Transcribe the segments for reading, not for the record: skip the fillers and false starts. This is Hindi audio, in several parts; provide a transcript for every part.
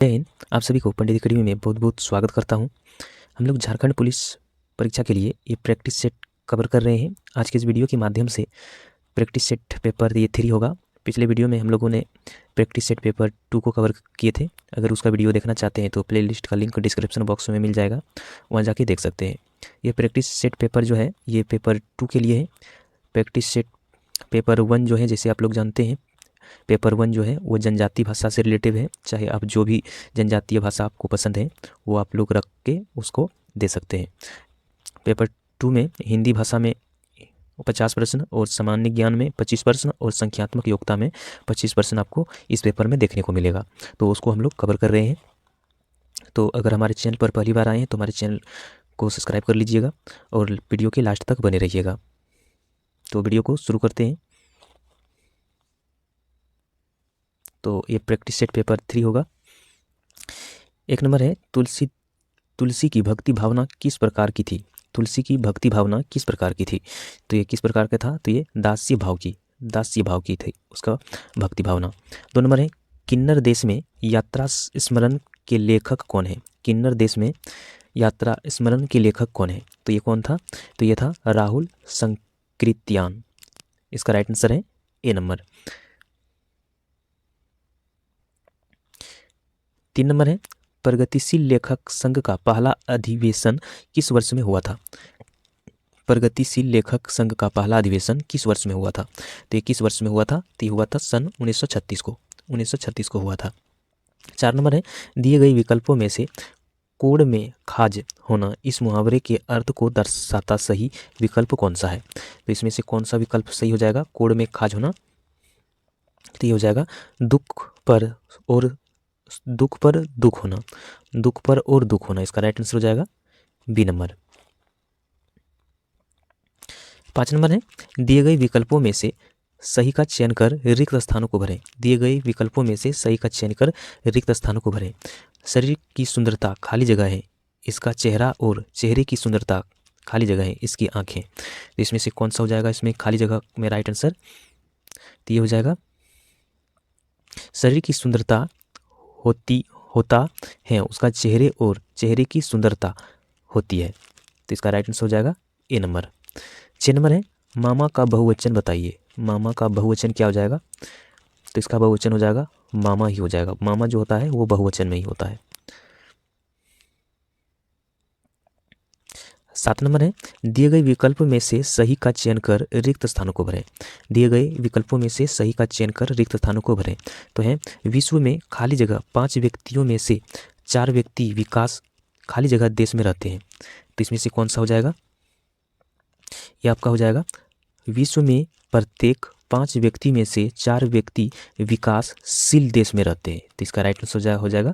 जय हिंद। आप सभी को पंडित अकेडमी में बहुत बहुत स्वागत करता हूं। हम लोग झारखंड पुलिस परीक्षा के लिए ये प्रैक्टिस सेट कवर कर रहे हैं। आज के इस वीडियो के माध्यम से प्रैक्टिस सेट पेपर ये 3 होगा। पिछले वीडियो में हम लोगों ने प्रैक्टिस सेट पेपर 2 को कवर किए थे। अगर उसका वीडियो देखना चाहते हैं तो प्लेलिस्ट का लिंक डिस्क्रिप्शन बॉक्स में मिल जाएगा, वहाँ जाके देख सकते हैं। ये प्रैक्टिस सेट पेपर जो है ये पेपर 2 के लिए है। प्रैक्टिस सेट पेपर 1 जो है, जैसे आप लोग जानते हैं, पेपर 1 जो है वो जनजातीय भाषा से रिलेटिव है। चाहे आप जो भी जनजातीय भाषा आपको पसंद है वो आप लोग रख के उसको दे सकते हैं। पेपर 2 में हिंदी भाषा में 50 प्रश्न और सामान्य ज्ञान में 25 प्रश्न और संख्यात्मक योग्यता में 25 प्रश्न आपको इस पेपर में देखने को मिलेगा, तो उसको हम लोग कवर कर रहे हैं। तो अगर हमारे चैनल पर पहली बार आए हैं तो हमारे चैनल को सब्सक्राइब कर लीजिएगा और वीडियो के लास्ट तक बने रहिएगा। तो वीडियो को शुरू करते हैं। तो ये प्रैक्टिस सेट पेपर 3 होगा। 1 नंबर है, तुलसी की भक्ति भावना किस प्रकार की थी? तुलसी की भक्ति भावना किस प्रकार की थी? तो ये किस प्रकार का था? तो ये दास्य भाव की थी उसका भक्ति भावना। 2 नंबर है, किन्नर देश में यात्रा स्मरण के लेखक कौन है? किन्नर देश में यात्रा स्मरण के लेखक कौन है? तो ये कौन था? तो ये था राहुल संकृत्यान। इसका राइट आंसर है ए नंबर। 3 नंबर है, प्रगतिशील लेखक संघ का पहला अधिवेशन किस वर्ष में हुआ था? प्रगतिशील लेखक संघ का पहला अधिवेशन किस वर्ष में हुआ था? तो ये किस वर्ष में हुआ था? तो ये हुआ था सन 1936 को हुआ था। 4 नंबर है, दिए गए विकल्पों में से कोड़ में खाज होना इस मुहावरे के अर्थ को दर्शाता सही विकल्प कौन सा है? तो इसमें से कौन सा विकल्प सही हो जाएगा? कोड़ में खाज होना, तो ये हो जाएगा दुख पर और दुख होना। इसका राइट आंसर हो जाएगा बी नंबर। 5 नंबर है, दिए गए विकल्पों में से सही का चयन कर रिक्त स्थानों को भरें। दिए गए विकल्पों में से सही का चयन कर रिक्त स्थानों को भरें। शरीर की सुंदरता खाली जगह है, इसका चेहरा, और चेहरे की सुंदरता खाली जगह है, इसकी आंखें। तो इसमें से कौन सा हो जाएगा इसमें खाली जगह में राइट आंसर? तो ये हो जाएगा शरीर की सुंदरता होता है उसका चेहरे, और चेहरे की सुंदरता होती है। तो इसका राइट आंसर हो जाएगा ए नंबर। 6 नंबर है, मामा का बहुवचन बताइए। मामा का बहुवचन क्या हो जाएगा? तो इसका बहुवचन हो जाएगा मामा ही हो जाएगा। मामा जो होता है वो बहुवचन में ही होता है। 7 नंबर है, दिए गए विकल्प में से सही का चयन कर रिक्त स्थानों को भरें। दिए गए विकल्पों में से सही का चयन कर रिक्त स्थानों को भरें। तो है, विश्व में खाली जगह 5 व्यक्तियों में से 4 व्यक्ति विकास खाली जगह देश में रहते हैं। तो इसमें से कौन सा हो जाएगा? ये आपका हो जाएगा विश्व में प्रत्येक 5 व्यक्ति में से 4 व्यक्ति विकासशील देश में रहते हैं। तो इसका राइट आंसर हो जाएगा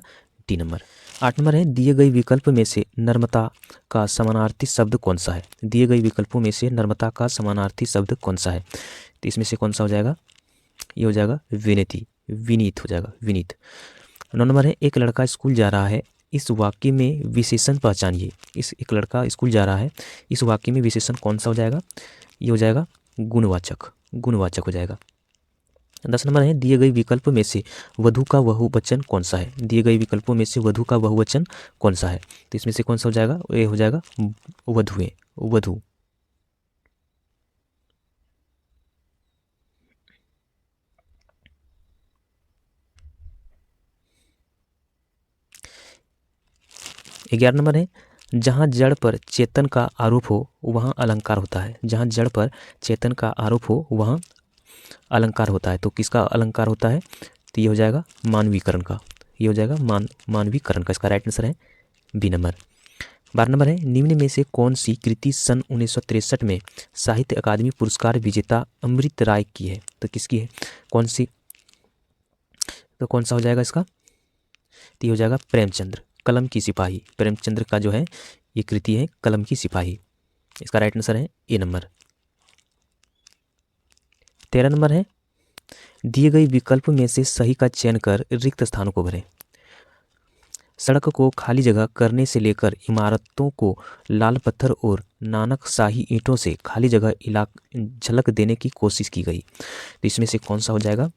डी नंबर। 8 नंबर है, दिए गए विकल्प में से नर्मता का समानार्थी शब्द कौन सा है? दिए गए विकल्पों में से नर्मता का समानार्थी शब्द कौन सा है? तो इसमें से कौन सा हो जाएगा? ये हो जाएगा विनीत हो जाएगा, विनीत। 9 नंबर है, एक लड़का स्कूल जा रहा है, इस वाक्य में विशेषण पहचानिए। एक लड़का स्कूल जा रहा है, इस वाक्य में विशेषण कौन सा हो जाएगा? ये हो जाएगा गुणवाचक हो जाएगा। 10 नंबर है, दिए गए विकल्प में से वधु का बहुवचन कौन सा है? दिए गए विकल्पों में से वधु का बहुवचन कौन सा है? तो इसमें से कौन सा हो जाएगा? ये हो जाएगा वधुएं, वधु। ग्यारह नंबर है, जहाँ जड़ पर चेतन का आरोप हो वहाँ अलंकार होता है। जहाँ जड़ पर चेतन का आरोप हो वहाँ अलंकार होता है। तो किसका अलंकार होता है? तो ये हो जाएगा मानवीकरण का। ये हो जाएगा मानवीकरण का। इसका राइट आंसर है बी नंबर। 12 नंबर है, निम्न में से कौन सी कृति सन 1963 में साहित्य अकादमी पुरस्कार विजेता अमृत राय की है? तो किसकी है? कौन सी? तो कौन सा हो जाएगा इसका? तो ये हो जाएगा प्रेमचंद्र, कलम की सिपाही। प्रेमचंद्र का जो है ये कृति है कलम की सिपाही। इसका राइट आंसर है ए नंबर। 13 नंबर है, दिए गए विकल्प में से सही का चयन कर रिक्त स्थानों को भरें। सड़क को खाली जगह करने से लेकर इमारतों को लाल पत्थर और नानक शाही ईंटों से खाली जगह झलक देने की कोशिश की गई। तो इसमें से कौन सा हो जाएगा?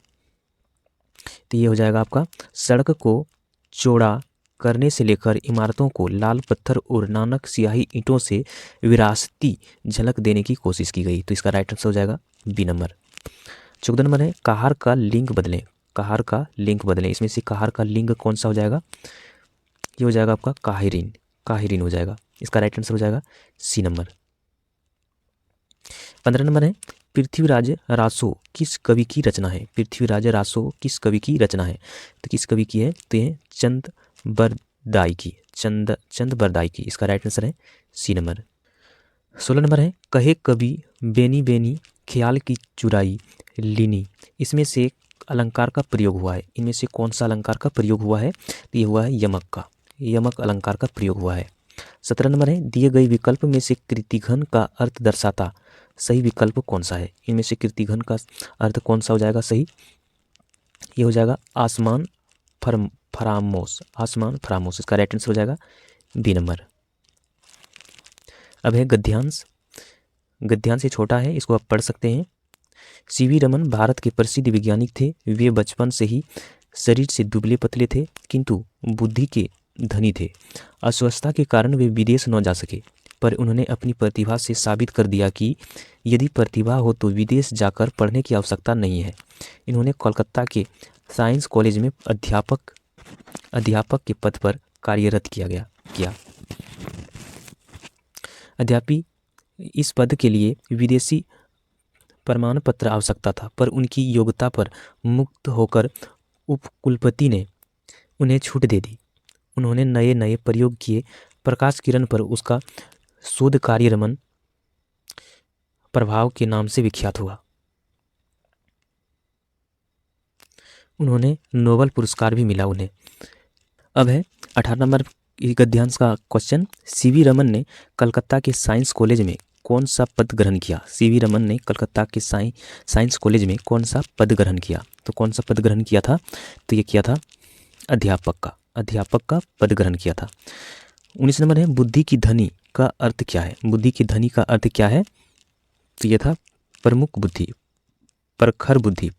तो ये हो जाएगा आपका सड़क को चौड़ा करने से लेकर इमारतों को लाल पत्थर और नानक सियाही ईंटों से विरासती झलक देने की कोशिश की गई। तो इसका राइट आंसर हो जाएगा बी नंबर। 14 नंबर है कहार का लिंग बदलें। कहार का लिंग बदलें, इसमें से कहार का लिंग कौन सा हो जाएगा? ये हो जाएगा आपका काहिरीन, काहिरीन हो जाएगा। इसका राइट आंसर हो जाएगा सी नंबर। 15 नंबर है पृथ्वीराज रासो किस कवि की रचना है? पृथ्वीराज रासो किस कवि की रचना है? तो किस कवि की है? तो ये चंद बरदाई की, चंद बरदाई की। इसका राइट आंसर है सी नंबर। 16 नंबर है कहे कवि बेनी बेनी ख्याल की चुराई लीनी, इसमें से अलंकार का प्रयोग हुआ है। इनमें से कौन सा अलंकार का प्रयोग हुआ है? तो ये हुआ है यमक का, यमक अलंकार का प्रयोग हुआ है। 17 नंबर है दिए गए विकल्प में से कृतिघन का अर्थ दर्शाता सही विकल्प कौन सा है? इनमें से कृतिघन का अर्थ कौन सा हो जाएगा सही? ये हो जाएगा आसमान फरामोश, आसमान फरामोश। इसका राइट आंसर हो जाएगा बी नंबर। अब है गद्यांश। गद्यांश से छोटा है, इसको आप पढ़ सकते हैं। सीवी रमन भारत के प्रसिद्ध वैज्ञानिक थे। वे बचपन से ही शरीर से दुबले पतले थे किंतु बुद्धि के धनी थे। अस्वस्थता के कारण वे विदेश न जा सके, पर उन्होंने अपनी प्रतिभा से साबित कर दिया कि यदि प्रतिभा हो तो विदेश जाकर पढ़ने की आवश्यकता नहीं है। इन्होंने कोलकाता के साइंस कॉलेज में अध्यापक के पद पर कार्यरत किया। अध्यापी इस पद के लिए विदेशी प्रमाण पत्र आवश्यकता था, पर उनकी योग्यता पर मुक्त होकर उपकुलपति ने उन्हें छूट दे दी। उन्होंने नए नए प्रयोग किए। प्रकाश किरण पर उसका शोध कार्य रमन प्रभाव के नाम से विख्यात हुआ। उन्होंने नोबेल पुरस्कार भी मिला उन्हें। अब है 18 नंबर गद्यांश का क्वेश्चन। सीवी रमन ने कलकत्ता के साइंस कॉलेज में कौन सा पद ग्रहण किया? सीवी रमन ने कलकत्ता के साइंस कॉलेज में कौन सा पद ग्रहण किया? तो कौन सा पद ग्रहण किया था? तो ये किया था अध्यापक का पद ग्रहण किया था। 19 नंबर है बुद्धि की धनी का अर्थ क्या है? बुद्धि की धनी का अर्थ क्या है? तो ये था प्रमुख बुद्धि, प्रखर बुद्धि।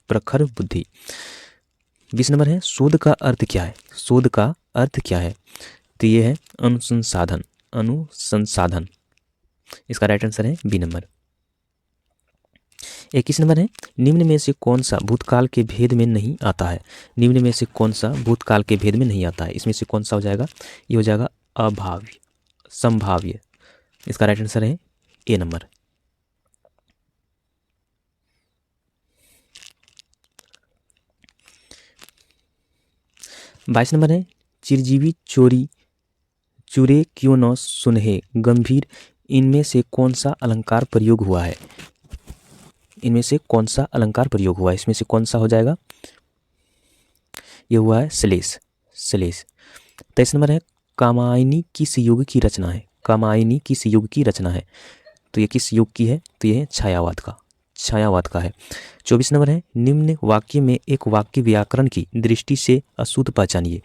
20 नंबर है शोध का अर्थ क्या है? शोध का अर्थ क्या है? तो ये है अनुसंसाधन। इसका राइट आंसर है बी नंबर। 21 नंबर है निम्न में से कौन सा भूतकाल के भेद में नहीं आता है? निम्न में से कौन सा भूतकाल के भेद में नहीं आता है? इसमें से कौन सा हो जाएगा? ये हो जाएगा अभाव्य, संभाव्य। इसका राइट आंसर है ए नंबर। बाईस नंबर है चिरजीवी चूरे क्यों न सुनहे गंभीर, इनमें से कौन सा अलंकार प्रयोग हुआ है? इनमें से कौन सा अलंकार प्रयोग हुआ है? इसमें से कौन सा हो जाएगा? ये हुआ है श्लेष। 23 नंबर है कामायनी किस युग की रचना है? कामायनी किस युग की रचना है? तो ये किस युग की है? तो ये है छायावाद का है। 24 नंबर है निम्न वाक्य में एक वाक्य व्याकरण की दृष्टि से अशुद्ध पहचानिए।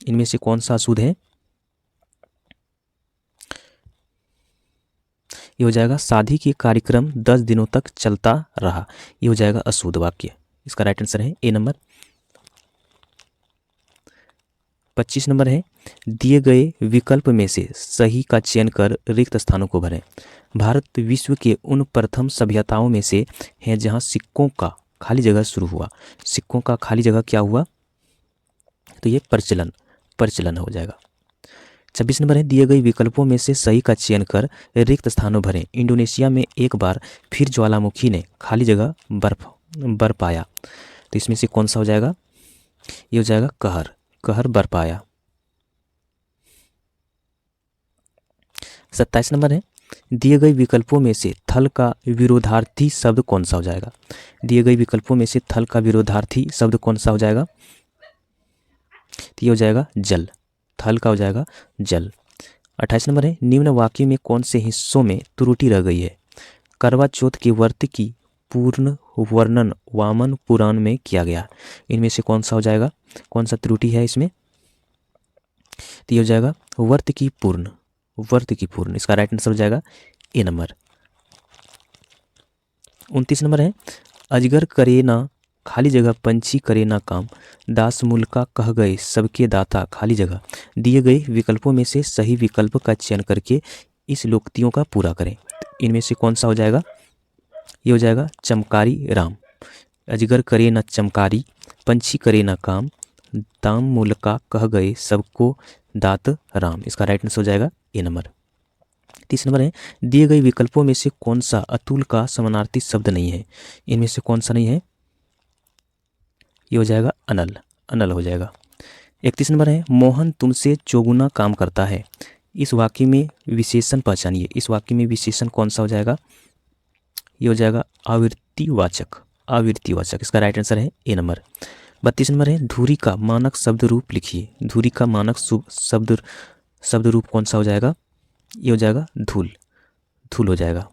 इनमें से कौन सा अशुद्ध है? ये हो जाएगा शादी के कार्यक्रम 10 दिनों तक चलता रहा। ये हो जाएगा अशुद्ध वाक्य। इसका राइट आंसर है ए नंबर। 25 नंबर है दिए गए विकल्प में से सही का चयन कर रिक्त स्थानों को भरें। भारत विश्व के उन प्रथम सभ्यताओं में से है जहां सिक्कों का खाली जगह शुरू हुआ। सिक्कों का खाली जगह क्या हुआ? तो ये प्रचलन हो जाएगा। 26 नंबर है दिए गए विकल्पों में से सही का चयन कर रिक्त स्थानों भरें। इंडोनेशिया में एक बार फिर ज्वालामुखी ने खाली जगह बर पाया। तो इसमें से कौन सा हो जाएगा? ये हो जाएगा कहर बर पाया। 27 नंबर है दिए गए विकल्पों में से थल का विरोधार्थी शब्द कौन सा हो जाएगा? दिए गए विकल्पों में से थल का विरोधार्थी शब्द कौन सा हो जाएगा? तो ये हो जाएगा जल। थल का हो जाएगा जल। 28 नंबर है निम्न वाक्य में कौन से हिस्सों में त्रुटि रह गई है? करवा चौथ के व्रत की पूर्ण वर्णन वामन पुराण में किया गया। इनमें से कौन सा हो जाएगा? कौन सा त्रुटि है इसमें? तो ये हो जाएगा व्रत की पूर्ण। इसका राइट आंसर हो जाएगा ए नंबर। 29 नंबर है अजगर करे ना खाली जगह पंछी करे ना काम, दास मूल का कह गए सबके दाता, खाली जगह। दिए गए विकल्पों में से सही विकल्प का चयन करके इस लोकोक्तियों का पूरा करें। इनमें से कौन सा हो जाएगा? ये हो जाएगा चमकारी राम। अजगर करे न चमकारी, पंछी करे न काम, दाम मूल का कह गए सबको दात राम। इसका राइट आंसर हो जाएगा ए नंबर। 30 नंबर है, दिए गए विकल्पों में से कौन सा अतुल का समानार्थी शब्द नहीं है? इनमें से कौन सा नहीं है? ये हो जाएगा अनल, अनल हो जाएगा। 31 नंबर है, मोहन तुमसे चौगुना काम करता है। इस वाक्य में विशेषण पहचानिए। इस वाक्य में विशेषण कौन सा हो जाएगा? ये हो जाएगा आवर्तीवाचक, आवर्तीवाचक। इसका राइट आंसर है ए नंबर। 32 नंबर है, धुरी का मानक शब्द रूप लिखिए। धुरी का मानक शब्द रूप कौन सा हो जाएगा? ये हो जाएगा धूल, धूल हो जाएगा।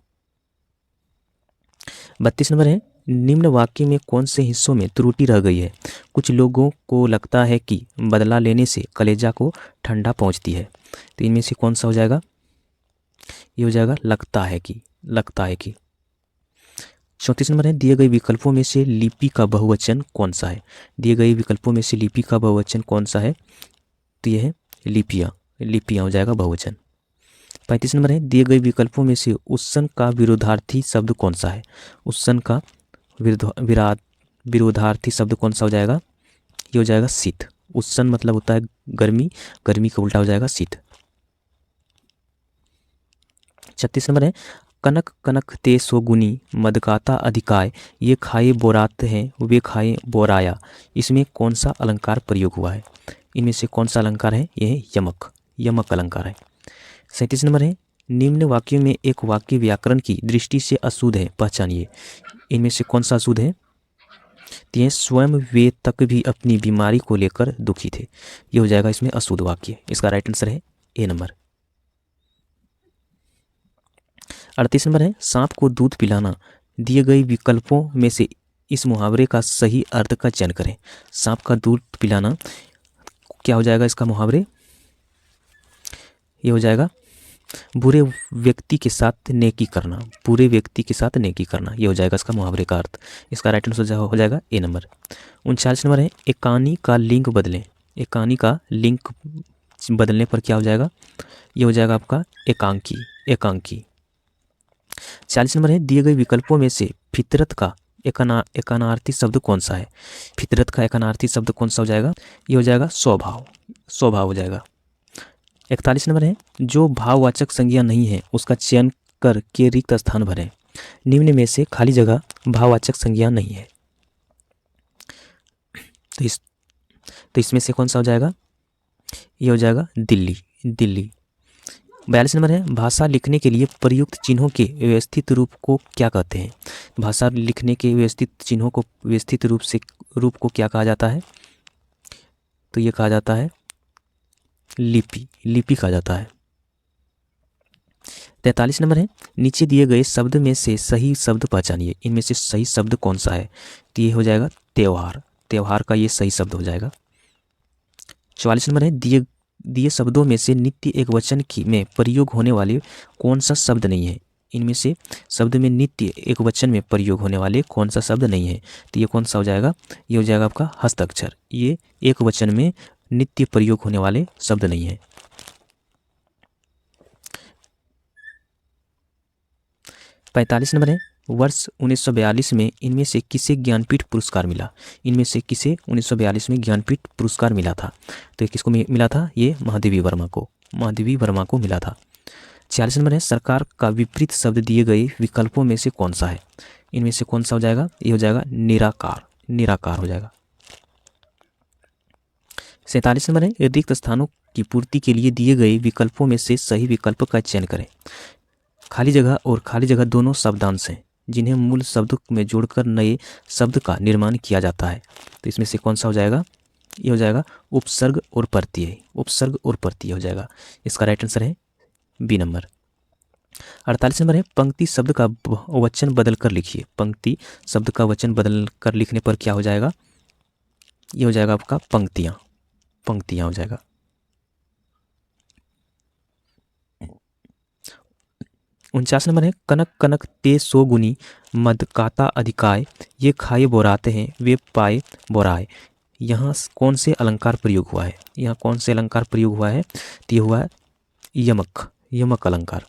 32 नंबर है, निम्न वाक्य में कौन से हिस्सों में त्रुटि रह गई है? कुछ लोगों को लगता है कि बदला लेने से कलेजा को ठंडा पहुंचती है। तो इनमें से कौन सा हो जाएगा? ये हो जाएगा लगता है कि, लगता है कि। 34 नंबर है, दिए गए विकल्पों में से लिपि का बहुवचन कौन सा है? दिए गए विकल्पों में से लिपि का बहुवचन कौन सा है? तो यह है लिपियाँ, लिपियाँ हो जाएगा बहुवचन। 35 नंबर है, दिए गए विकल्पों में से उत्सन का विरोधार्थी शब्द कौन सा है? उत्सन का विरोधार्थी शब्द कौन सा हो जाएगा? ये हो जाएगा शीत। उत्सन मतलब होता है गर्मी, गर्मी का उल्टा हो जाएगा शीत। 36 नंबर है, कनक कनक ते सोगुनी मदकाता अधिकाय, ये खाए बोरात हैं वे खाए बोराया। इसमें कौन सा अलंकार प्रयोग हुआ है? इनमें से कौन सा अलंकार है? यह है यमक, यमक अलंकार है। 37 नंबर है, निम्न वाक्यों में एक वाक्य व्याकरण की दृष्टि से अशुद्ध है, पहचानिए। इनमें से कौन सा अशुद्ध है? तो ये स्वयं वे तक भी अपनी बीमारी को लेकर दुखी थे। ये हो जाएगा इसमें अशुद्ध वाक्य। इसका राइट आंसर है ए नंबर। 38 नंबर है, सांप को दूध पिलाना। दिए गए विकल्पों में से इस मुहावरे का सही अर्थ का चयन करें। सांप का दूध पिलाना क्या हो जाएगा इसका मुहावरे? ये हो जाएगा बुरे व्यक्ति के साथ नेकी करना, बुरे व्यक्ति के साथ नेकी करना। ये हो जाएगा इसका मुहावरे का अर्थ। इसका राइट आंसर हो जाएगा ए नंबर। 39 नंबर है, एकानी का लिंग बदलें। एकानी का लिंग बदलने पर क्या हो जाएगा? ये हो जाएगा आपका एकांकी, एकांकी। 40 नंबर है, दिए गए विकल्पों में से फितरत का एकानार्थी शब्द कौन सा है? फितरत का एकानार्थी शब्द कौन सा हो जाएगा? ये हो जाएगा स्वभाव, स्वभाव हो जाएगा। 41 नंबर है, जो भाववाचक संज्ञा नहीं है उसका चयन करके रिक्त स्थान भरें। निम्न में से खाली जगह भाववाचक संज्ञा नहीं है। तो इसमें से कौन सा हो जाएगा? ये हो जाएगा दिल्ली, दिल्ली। 42 नंबर है, भाषा लिखने के लिए प्रयुक्त चिन्हों के व्यवस्थित रूप को क्या कहते हैं? भाषा लिखने के व्यवस्थित चिन्हों को व्यवस्थित रूप को क्या कहा जाता है? तो ये कहा जाता है लिपि, लिपि कहा जाता है। 43 नंबर है, नीचे दिए गए शब्द में से सही शब्द पहचानिए। इनमें से सही शब्द कौन सा है? तो ये हो जाएगा त्योहार, त्योहार का ये सही शब्द हो जाएगा। 44 नंबर है, दिए शब्दों में से नित्य एक वचन में प्रयोग होने वाले कौन सा शब्द नहीं है? इनमें से शब्द में नित्य एक वचन में प्रयोग होने वाले कौन सा शब्द नहीं है? तो ये कौन सा हो जाएगा? ये हो जाएगा आपका हस्ताक्षर। ये एक वचन में नित्य प्रयोग होने वाले शब्द नहीं है। 45 नंबर है, वर्ष 1942 में इनमें से किसे ज्ञानपीठ पुरस्कार मिला? इनमें से किसे 1942 में ज्ञानपीठ पुरस्कार मिला था? तो ये किसको मिला था? ये महादेवी वर्मा को, महादेवी वर्मा को मिला था। 46 नंबर है, सरकार का विपरीत शब्द दिए गए विकल्पों में से कौन सा है? इनमें से कौन सा हो जाएगा? ये हो जाएगा निराकार, निराकार हो जाएगा। 47 नंबर है, रिक्त स्थानों की पूर्ति के लिए दिए गए विकल्पों में से सही विकल्प का चयन करें। खाली जगह और खाली जगह दोनों शब्दांश हैं जिन्हें मूल शब्द में जोड़कर नए शब्द का निर्माण किया जाता है। तो इसमें से कौन सा हो जाएगा? ये हो जाएगा उपसर्ग और प्रत्यय, उपसर्ग और प्रत्यय हो जाएगा। इसका राइट आंसर है बी नंबर। 48 नंबर है, पंक्ति शब्द का वचन बदल कर लिखिए। पंक्ति शब्द का वचन बदल कर लिखने पर क्या हो जाएगा? ये हो जाएगा आपका पंक्तियाँ, पंक्तियाँ हो जाएगा। 49 नंबर है कनक कनक ते सो गुनी मद काता अधिकाय, ये खाए बोराते हैं वे पाए बोराए। यहाँ कौन से अलंकार प्रयोग हुआ है? यहाँ कौन से अलंकार प्रयोग हुआ है? तो ये हुआ है यमक, यमक अलंकार।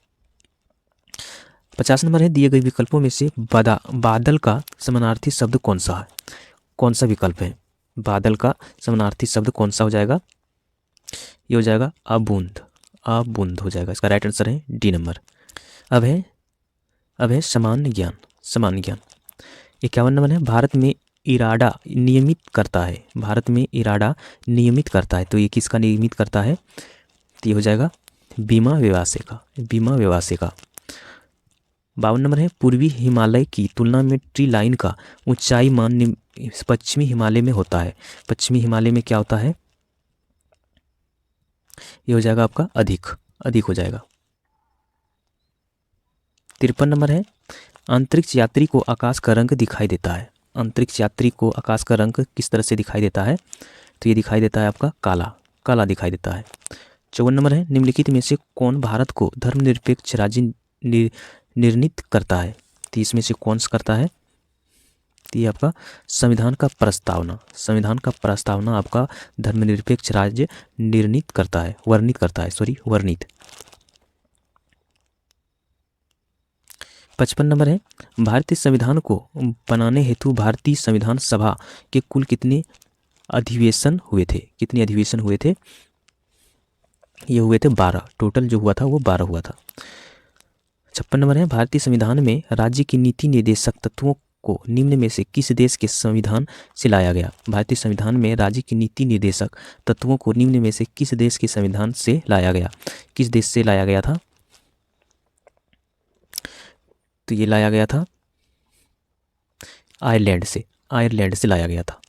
50 नंबर है दिए गए विकल्पों में से बादल का समानार्थी शब्द कौन सा है? कौन सा विकल्प है? बादल का समानार्थी शब्द कौन सा हो जाएगा? ये हो जाएगा अबूंद, अबूंद हो जाएगा। इसका राइट आंसर है डी नंबर। अब है सामान्य ज्ञान, सामान्य ज्ञान। 51 नंबर है भारत में इरादा नियमित करता है, भारत में इरादा नियमित करता है, तो ये किसका नियमित करता है? तो ये हो जाएगा बीमा व्यवसाय का, बीमा व्यवसाय का। 52 नंबर है पूर्वी हिमालय की तुलना में ट्री लाइन का ऊंचाई मान पश्चिमी हिमालय में होता है, पश्चिमी हिमालय में क्या होता है? ये हो जाएगा आपका अधिक, अधिक हो जाएगा। 53 नंबर है अंतरिक्ष यात्री को आकाश का रंग दिखाई देता है, अंतरिक्ष यात्री को आकाश का रंग किस तरह से दिखाई देता है? तो ये दिखाई देता है आपका काला, काला दिखाई देता है। 54 नंबर है निम्नलिखित में से कौन भारत को धर्मनिरपेक्ष राज्य निर्णित करता है? तो इसमें से कौन सा करता है? तो ये आपका संविधान का प्रस्तावना, संविधान का प्रस्तावना आपका धर्मनिरपेक्ष राज्य निर्णित करता है, वर्णित करता है, सॉरी वर्णित। 55 नंबर है भारतीय संविधान को बनाने हेतु भारतीय संविधान सभा के कुल कितने अधिवेशन हुए थे? कितने अधिवेशन हुए थे? ये हुए थे 12, टोटल जो हुआ था वो 12 हुआ था। 56 नंबर है भारतीय संविधान में राज्य की नीति निर्देशक तत्वों को निम्न में से किस देश के संविधान से लाया गया? भारतीय संविधान में राज्य की नीति निर्देशक तत्वों को निम्न में से किस देश के संविधान से लाया गया? किस देश से लाया गया था? तो ये लाया गया था आयरलैंड से, आयरलैंड से लाया गया था।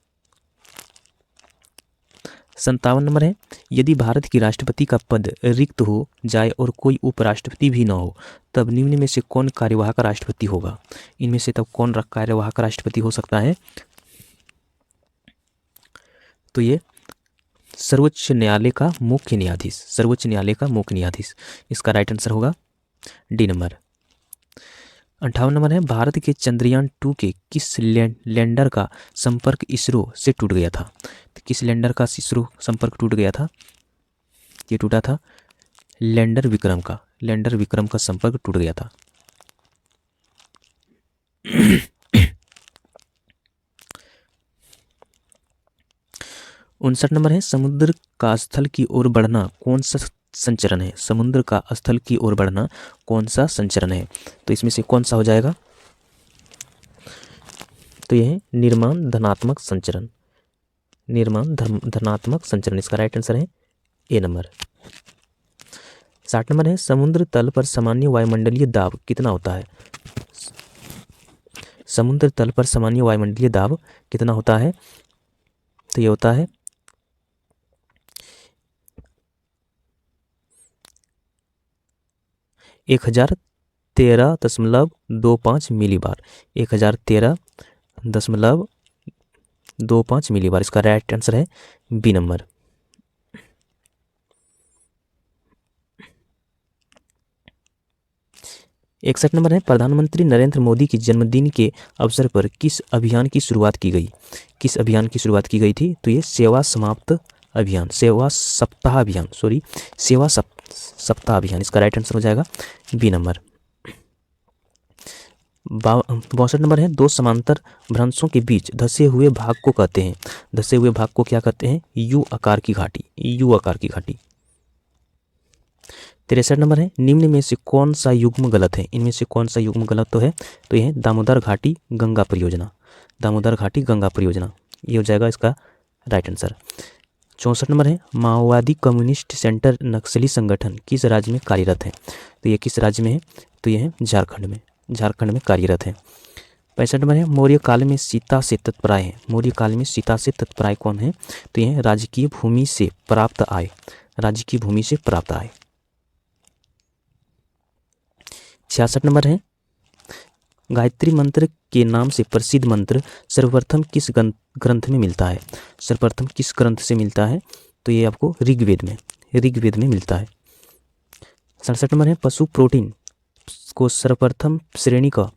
57 नंबर है यदि भारत की राष्ट्रपति का पद रिक्त हो जाए और कोई उपराष्ट्रपति भी न हो तब निम्न में से कौन कार्यवाहक राष्ट्रपति होगा? इनमें से तब कौन कार्यवाहक राष्ट्रपति हो सकता है? तो ये सर्वोच्च न्यायालय का मुख्य न्यायाधीश, सर्वोच्च न्यायालय का मुख्य न्यायाधीश। इसका राइट आंसर होगा डी नंबर। 58 नंबर है भारत के चंद्रयान 2 के किस लैंडर का संपर्क इसरो से टूट गया था? तो किस लैंडर का इसरो संपर्क टूट गया था? ये टूटा था लैंडर विक्रम का, लैंडर विक्रम का संपर्क टूट गया था। 59 नंबर है समुद्र का स्थल की ओर बढ़ना कौन सा संचरण है? समुद्र का स्थल की ओर बढ़ना कौन सा संचरण है? तो इसमें से कौन सा हो जाएगा? तो यह है निर्माण धनात्मक संचरण, निर्माण धनात्मक संचरण। इसका राइट आंसर है ए नंबर। 60 नंबर है समुद्र तल पर सामान्य वायुमंडलीय दाब कितना होता है? समुद्र तल पर सामान्य वायुमंडलीय दाब कितना होता है? तो ये होता है 1013.25 मिलीबार, 1013.25 मिलीबार। इसका राइट आंसर है बी नंबर। इकसठ नंबर है प्रधानमंत्री नरेंद्र मोदी की जन्मदिन के अवसर पर किस अभियान की शुरुआत की गई? किस अभियान की शुरुआत की गई थी? तो ये सेवा समाप्त अभियान, सेवा सप्ताह अभियान, सॉरी सेवा सप्ताह अभियान। इसका राइट आंसर हो जाएगा बी नंबर। 62 नंबर है दो समांतर भ्रंशों के बीच धसे हुए भाग को कहते हैं, धसे हुए भाग को क्या कहते हैं? यू आकार की घाटी, यू आकार की घाटी। 63 नंबर है निम्न में से कौन सा युग्म गलत है? इनमें से कौन सा युग्म गलत तो है? तो यह है दामोदर घाटी गंगा परियोजना, दामोदर घाटी गंगा परियोजना। ये हो जाएगा इसका राइट आंसर। 64 नंबर है माओवादी कम्युनिस्ट सेंटर नक्सली संगठन किस राज्य में कार्यरत है? तो ये किस राज्य में है? तो यह है झारखंड में, झारखंड में कार्यरत है। 65 नंबर है मौर्य काल में सीता से तत्पराय है, मौर्य काल में सीता से तत्पराय कौन है? तो यह राजकीय भूमि से प्राप्त आय, राजकीय भूमि से प्राप्त आय। 66 नंबर है गायत्री मंत्र के नाम से प्रसिद्ध मंत्र सर्वप्रथम किस ग्रंथ में मिलता है? सर्वप्रथम किस ग्रंथ से मिलता है? तो ये आपको ऋग्वेद में, ऋग्वेद में मिलता है। 67 नंबर है पशु प्रोटीन को सर्वप्रथम श्रेणी का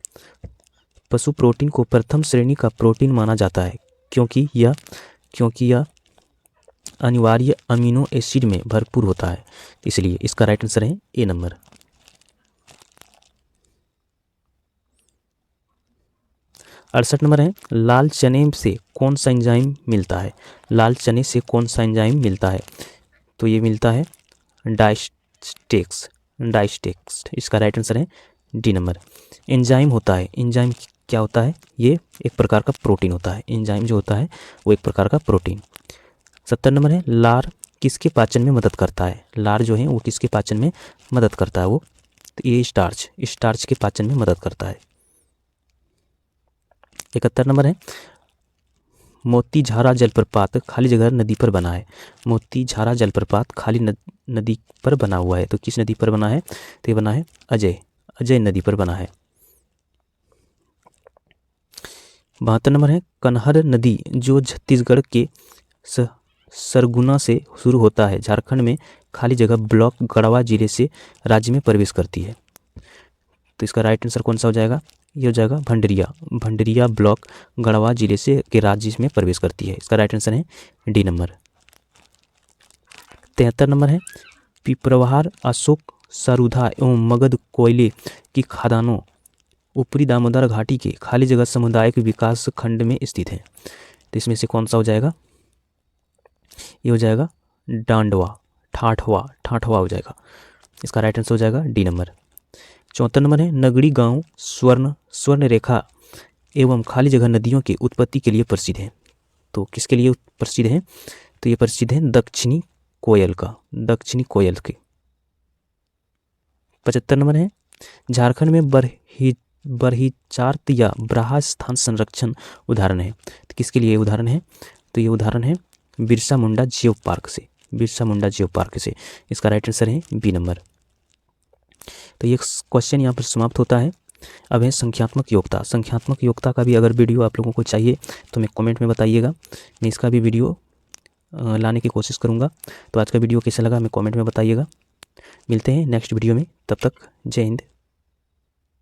पशु प्रोटीन को प्रथम श्रेणी का प्रोटीन माना जाता है क्योंकि यह अनिवार्य अमीनो एसिड में भरपूर होता है, इसलिए इसका राइट आंसर है ए नंबर। 68 नंबर है लाल चने से कौन सा एंजाइम मिलता है। लाल चने से कौन सा एंजाइम मिलता है, तो ये मिलता है डाइस्टेक्स। इसका राइट आंसर है डी नंबर। एंजाइम होता है, एंजाइम क्या होता है, ये एक प्रकार का प्रोटीन होता है। एंजाइम जो होता है वो एक प्रकार का प्रोटीन। 70 नंबर है लार किसके पाचन में मदद करता है। लार जो है वो किसके पाचन में मदद करता है, वो तो ये स्टार्च के पाचन में मदद करता है। 71 नंबर है मोतीझारा जलप्रपात खाली जगह नदी पर बना है। मोतीझारा जलप्रपात खाली नदी पर बना हुआ है, तो किस नदी पर बना है, तो ये बना है अजय नदी पर बना है। 72 नंबर है कनहर नदी जो छत्तीसगढ़ के सरगुना से शुरू होता है, झारखंड में खाली जगह ब्लॉक गढ़वा जिले से राज्य में प्रवेश करती है, तो इसका राइट आंसर कौन सा हो जाएगा, ये हो जाएगा भंडरिया ब्लॉक गढ़वा जिले से के राज्य में प्रवेश करती है। इसका राइट आंसर है डी नंबर। 73 नंबर है पिपरवार अशोक सरुधा एवं मगध कोयले की खदानों ऊपरी दामोदर घाटी के खाली जगह सामुदायिक विकास खंड में स्थित है, तो इसमें से कौन सा हो जाएगा, ये हो जाएगा ठाठवा हो जाएगा। इसका राइट आंसर हो जाएगा डी नंबर। 74 नंबर है नगड़ी गांव स्वर्ण रेखा एवं खाली जगह नदियों की उत्पत्ति के लिए प्रसिद्ध है, तो किसके लिए प्रसिद्ध है, तो ये प्रसिद्ध है दक्षिणी कोयल के। 75 नंबर है झारखंड में बरहिचार्त या ब्राहा स्थान संरक्षण उदाहरण है, तो किसके लिए उदाहरण है, तो ये उदाहरण है बिरसा मुंडा जियो पार्क से। इसका राइट आंसर है बी नंबर। तो ये क्वेश्चन यहाँ पर समाप्त होता है। अब है संख्यात्मक योग्यता का भी अगर वीडियो आप लोगों को चाहिए तो मैं कमेंट में बताइएगा, मैं इसका भी वीडियो लाने की कोशिश करूँगा। तो आज का वीडियो कैसा लगा हमें कमेंट में बताइएगा। मिलते हैं नेक्स्ट वीडियो में, तब तक जय हिंद।